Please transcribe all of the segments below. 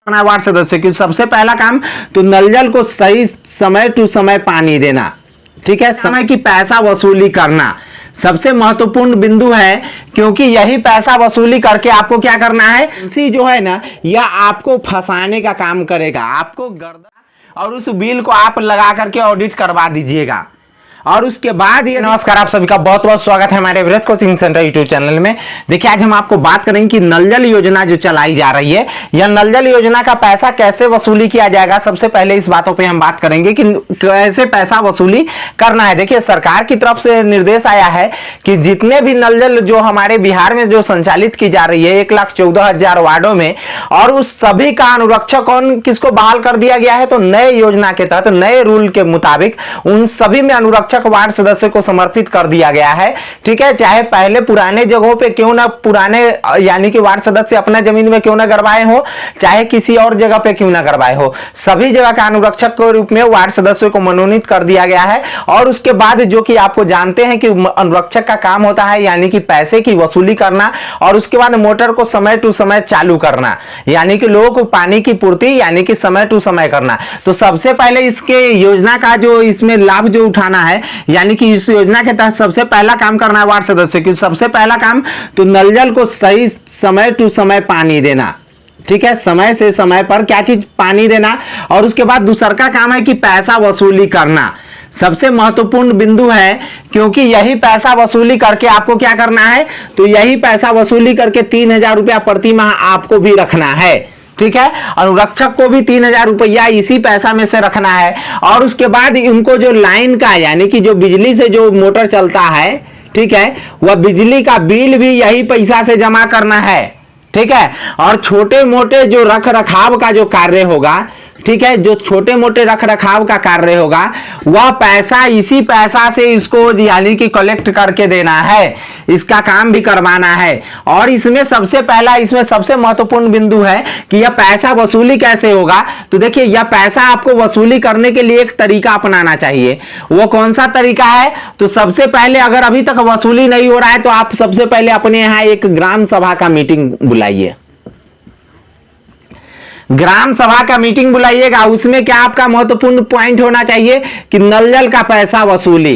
करना है वार्ड सदस्य की सबसे पहला काम तो नल जल को सही समय टू समय पानी देना। ठीक है, समय की पैसा वसूली करना सबसे महत्वपूर्ण बिंदु है, क्योंकि यही पैसा वसूली करके आपको क्या करना है, इसी जो है ना यह आपको फंसाने का काम करेगा, आपको गर्दन और उस बिल को आप लगा करके ऑडिट करवा दीजिएगा। और उसके बाद ये नमस्कार, आप सभी का बहुत बहुत स्वागत है हमारे व्रत कोचिंग सेंटर यूट्यूब चैनल में। देखिए आज हम आपको बात करेंगे कि नल जल योजना जो चलाई जा रही है, यह नल जल योजना का पैसा कैसे वसूली किया जाएगा। सबसे पहले इस बातों पे हम बात करेंगे कि कैसे पैसा वसूली करना है। देखिए सरकार की तरफ से निर्देश आया है कि जितने भी नल जल जो हमारे बिहार में जो संचालित की जा रही है 1,14,000 वार्डों में, और उस सभी का अनुरक्षक कौन किसको बहाल कर दिया गया है, तो नए योजना के तहत नए रूल के मुताबिक उन सभी में अनुरक्षक वार्ड सदस्य को समर्पित कर दिया गया है। ठीक है, चाहे पहले पुराने जगहों पे क्यों ना पुराने यानी कि वार्ड सदस्य अपना जमीन में क्यों ना करवाए हो, चाहे किसी और जगह पे क्यों ना करवाए हो, सभी जगह का अनुरक्षक के रूप में वार्ड सदस्यों को मनोनीत कर दिया गया है। और उसके बाद जो कि आपको जानते हैं कि अनुरक्षक का काम होता है यानी कि पैसे की वसूली करना, और उसके बाद मोटर को समय टू समय चालू करना, यानी कि लोगों को पानी की पूर्ति यानी कि समय टू समय करना। तो सबसे पहले इसके योजना का जो इसमें लाभ जो उठाना है, यानी कि इस योजना के तहत सबसे पहला काम करना है वार्ड सदस्य की सबसे पहला काम तो नल जल को सही समय टू समय पानी देना। ठीक है, समय से समय पर क्या चीज पानी देना। और उसके बाद दूसरा का काम है कि पैसा वसूली करना सबसे महत्वपूर्ण बिंदु है, क्योंकि यही पैसा वसूली करके आपको क्या करना है, तो यही पैसा वसूली करके 3,000 रुपया प्रति माह आपको भी रखना है। ठीक है, अनुरक्षक को भी 3,000 रुपया इसी पैसा में से रखना है। और उसके बाद उनको जो लाइन का यानी कि जो बिजली से जो मोटर चलता है, ठीक है, वह बिजली का बिल भी यही पैसा से जमा करना है। ठीक है, और छोटे मोटे जो रख रखाव का जो कार्य होगा, ठीक है, जो छोटे मोटे रख रखाव का कार्य होगा वह पैसा इसी पैसा से इसको यानी कि कलेक्ट करके देना है, इसका काम भी करवाना है। और इसमें सबसे पहला इसमें सबसे महत्वपूर्ण बिंदु है कि यह पैसा वसूली कैसे होगा। तो देखिए यह पैसा आपको वसूली करने के लिए एक तरीका अपनाना चाहिए। वो कौन सा तरीका है, तो सबसे पहले अगर अभी तक वसूली नहीं हो रहा है तो आप सबसे पहले अपने यहाँ एक ग्राम सभा का मीटिंग बुलाइए, ग्राम सभा का मीटिंग बुलाइएगा। उसमें क्या आपका महत्वपूर्ण पॉइंट होना चाहिए कि नल जल का पैसा वसूली।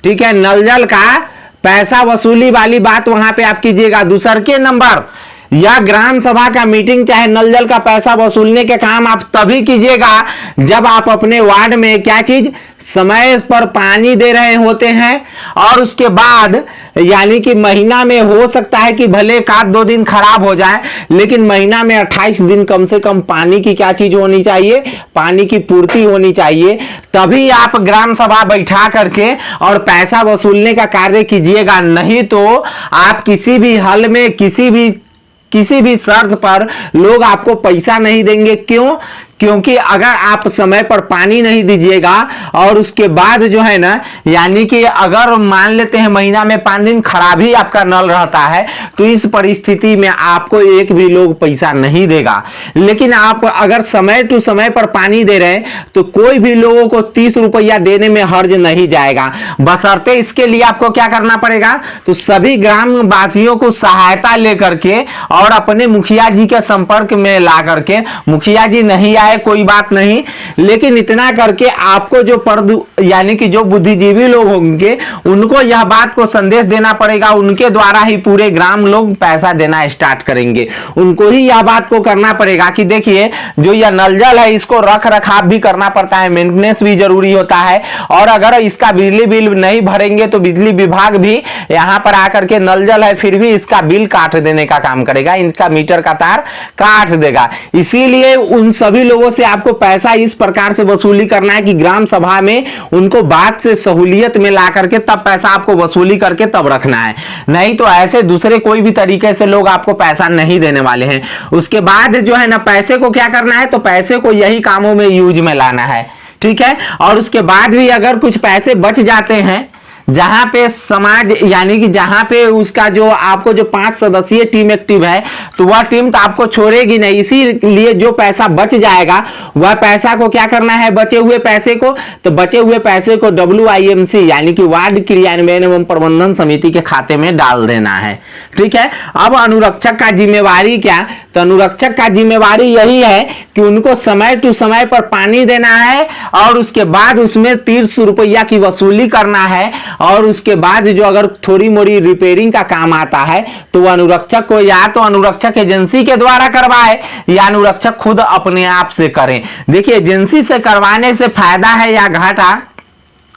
ठीक है, नल जल का पैसा वसूली वाली बात वहां पे आप कीजिएगा। दूसर के नंबर या ग्राम सभा का मीटिंग चाहे नल जल का पैसा वसूलने के काम आप तभी कीजिएगा जब आप अपने वार्ड में क्या चीज समय पर पानी दे रहे होते हैं। और उसके बाद यानी कि महीना में हो सकता है कि भले 1-2 दिन खराब हो जाए, लेकिन महीना में 28 दिन कम से कम पानी की क्या चीज होनी चाहिए, पानी की पूर्ति होनी चाहिए। तभी आप ग्राम सभा बैठा करके और पैसा वसूलने का कार्य कीजिएगा। नहीं तो आप किसी भी हल में किसी भी शर्त पर लोग आपको पैसा नहीं देंगे। क्यों? क्योंकि अगर आप समय पर पानी नहीं दीजिएगा और उसके बाद जो है ना यानी कि अगर मान लेते हैं महीना में 5 दिन खराब ही आपका नल रहता है, तो इस परिस्थिति में आपको एक भी लोग पैसा नहीं देगा। लेकिन आप अगर समय टू समय पर पानी दे रहे हैं तो कोई भी लोगों को 30 रुपया देने में हर्ज नहीं जाएगा। बशर्ते इसके लिए आपको क्या करना पड़ेगा, तो सभी ग्राम वासियों को सहायता लेकर के और अपने मुखिया जी के संपर्क में ला करके, मुखिया जी नहीं है कोई बात नहीं, लेकिन इतना करके आपको जो यानी कि जो बुद्धिजीवी लोग होंगे उनको यह बात को संदेश देना पड़ेगा। उनके द्वारा ही पूरे ग्राम लोग पैसा देना स्टार्ट करेंगे। उनको ही यह बात को करना पड़ेगा कि देखिए जो यह नल जल है इसको रख रखाव भी करना पड़ता है, मेंटेनेंस भी जरूरी होता है। और अगर इसका बिजली बिल नहीं भरेंगे तो बिजली विभाग भी यहाँ पर आकर के नल जल है फिर भी इसका बिल काट देने का काम करेगा, इनका मीटर का तार काट देगा। इसीलिए उन सभी लोगों से आपको पैसा इस प्रकार से वसूली करना है कि ग्राम सभा में उनको बात से सहूलियत में ला करके तब पैसा आपको वसूली करके तब रखना है। नहीं तो ऐसे दूसरे कोई भी तरीके से लोग आपको पैसा नहीं देने वाले हैं। उसके बाद जो है ना पैसे को क्या करना है, तो पैसे को यही कामों में यूज में लाना है। ठीक है, और उसके बाद भी अगर कुछ पैसे बच जाते हैं जहां पे समाज यानी कि जहां पे उसका जो आपको जो 5 सदस्यीय टीम एक्टिव है तो वह टीम तो आपको छोड़ेगी नहीं। इसीलिए जो पैसा बच जाएगा वह पैसा को क्या करना है, बचे हुए पैसे को, तो बचे हुए पैसे को WIMC यानी कि वार्ड क्रियान्वयन एवं प्रबंधन समिति के खाते में डाल देना है। ठीक है, अब अनुरक्षक का जिम्मेवारी क्या, तो अनुरक्षक का जिम्मेवारी यही है कि उनको समय टू समय पर पानी देना है और उसके बाद उसमें 300 रुपया की वसूली करना है। और उसके बाद जो अगर थोड़ी मोड़ी रिपेयरिंग का काम आता है तो वह अनुरक्षक को या तो अनुरक्षक एजेंसी के द्वारा करवाए या अनुरक्षक खुद अपने आप से करें। देखिए, एजेंसी से करवाने से फायदा है या घाटा,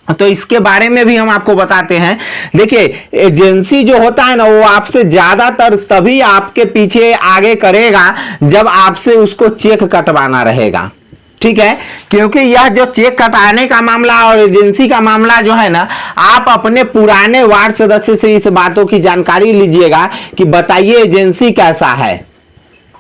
तो इसके बारे में भी हम आपको बताते हैं। देखिए, एजेंसी जो होता है ना, वो आपसे ज्यादातर तभी आपके पीछे आगे करेगा जब आपसे उसको चेक कटवाना रहेगा, ठीक है। क्योंकि यह जो चेक कटाने का मामला और एजेंसी का मामला जो है ना, आप अपने पुराने वार्ड सदस्य से इस बातों की जानकारी लीजिएगा कि बताइए एजेंसी कैसा है,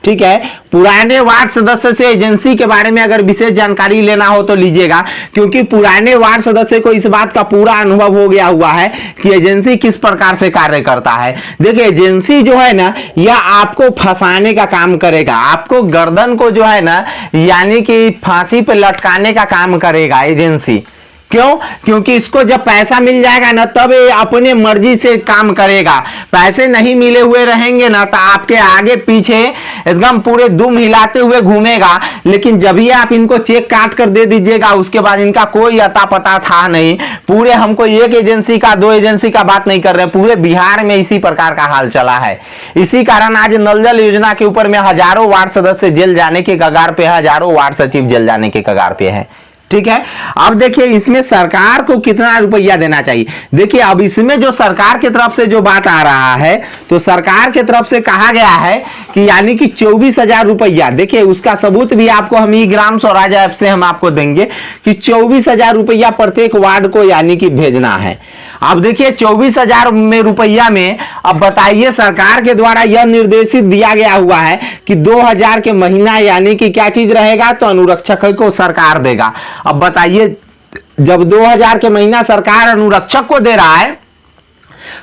ठीक है। पुराने वार्ड सदस्य से एजेंसी के बारे में अगर विशेष जानकारी लेना हो तो लीजिएगा, क्योंकि पुराने वार्ड सदस्य को इस बात का पूरा अनुभव हो गया हुआ है कि एजेंसी किस प्रकार से कार्य करता है। देखिए, एजेंसी जो है ना, यह आपको फंसाने का काम करेगा, आपको गर्दन को जो है ना यानी कि फांसी पे लटकाने का काम करेगा एजेंसी। क्यों? क्योंकि इसको जब पैसा मिल जाएगा ना तब ये अपने मर्जी से काम करेगा। पैसे नहीं मिले हुए रहेंगे ना तो आपके आगे पीछे एकदम पूरे दुम हिलाते हुए घूमेगा। लेकिन जब ही आप इनको चेक काट कर दे दीजिएगा उसके बाद इनका कोई अता पता था नहीं। पूरे हमको एक एजेंसी का, दो एजेंसी का बात नहीं कर रहे, पूरे बिहार में इसी प्रकार का हाल चला है। इसी कारण आज नल जल योजना के ऊपर में हजारों वार्ड सदस्य जेल जाने के कगार पे, हजारों वार्ड सचिव जेल जाने के कगार पे है, ठीक है। अब देखिए, इसमें सरकार को कितना रुपया देना चाहिए। देखिए, अब इसमें जो सरकार की तरफ से जो बात आ रहा है, तो सरकार की तरफ से कहा गया है कि यानी कि 24,000 रुपया। देखिए, उसका सबूत भी आपको हम ई ग्राम स्वराज ऐप से हम आपको देंगे कि 24,000 रुपया प्रत्येक वार्ड को यानी कि भेजना है। अब देखिए, 24,000 में रुपया में अब बताइए, सरकार के द्वारा यह निर्देशित दिया गया हुआ है कि 2,000 के महीना यानी कि क्या चीज रहेगा, तो अनुरक्षक को सरकार देगा। अब बताइए, जब 2,000 के महीना सरकार अनुरक्षक को दे रहा है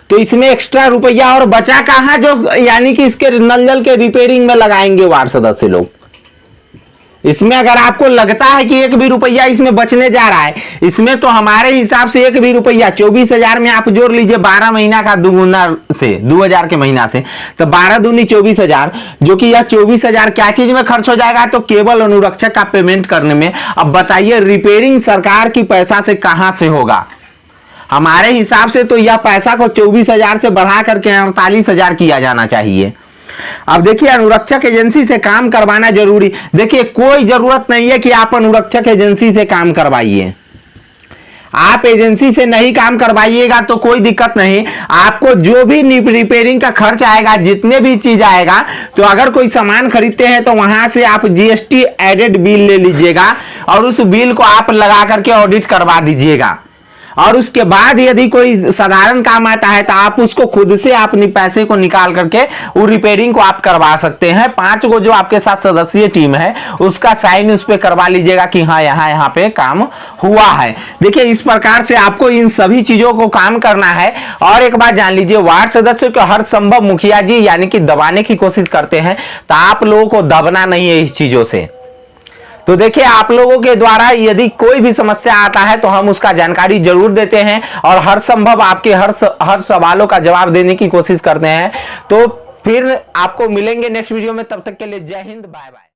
तो इसमें एक्स्ट्रा रुपया और बचा कहां जो यानी कि इसके नल जल के रिपेयरिंग में लगाएंगे वार्ड सदस्य लोग। इसमें अगर आपको लगता है कि एक भी रुपया इसमें बचने जा रहा है, इसमें तो हमारे हिसाब से एक भी रुपया 24,000 में आप जोड़ लीजिए 12 महीना का दुगुना से, 2,000 के महीना से, तो 12 दूनी 24,000, जो कि यह 24,000 क्या चीज में खर्च हो जाएगा, तो केवल अनुरक्षक का पेमेंट करने में। अब बताइए, रिपेयरिंग सरकार की पैसा से कहां से होगा। हमारे हिसाब से तो यह पैसा को 24,000 से बढ़ा करके 48,000 किया जाना चाहिए। अब देखिए, अनुरक्षक एजेंसी से काम करवाना जरूरी। देखिए, कोई जरूरत नहीं है कि आप अनुरक्षक एजेंसी से काम करवाइए। आप एजेंसी से नहीं काम करवाइएगा तो कोई दिक्कत नहीं। आपको जो भी रिपेयरिंग का खर्च आएगा, जितने भी चीज आएगा, तो अगर कोई सामान खरीदते हैं तो वहां से आप जीएसटी एडेड बिल ले लीजिएगा और उस बिल को आप लगा करके ऑडिट करवा दीजिएगा। और उसके बाद यदि कोई साधारण काम आता है तो आप उसको खुद से अपनी पैसे को निकाल करके वो रिपेयरिंग को आप करवा सकते हैं। 5 को जो आपके साथ सदस्यीय टीम है उसका साइन उस पे करवा लीजिएगा कि हाँ यहाँ पे काम हुआ है। देखिए, इस प्रकार से आपको इन सभी चीजों को काम करना है। और एक बात जान लीजिए, वार्ड सदस्यों को हर संभव मुखिया जी यानी कि दबाने की कोशिश करते हैं, तो आप लोगों को दबना नहीं है इस चीजों से। तो देखिए, आप लोगों के द्वारा यदि कोई भी समस्या आता है तो हम उसका जानकारी जरूर देते हैं और हर संभव आपके हर सवालों का जवाब देने की कोशिश करते हैं। तो फिर आपको मिलेंगे नेक्स्ट वीडियो में, तब तक के लिए जय हिंद, बाय बाय।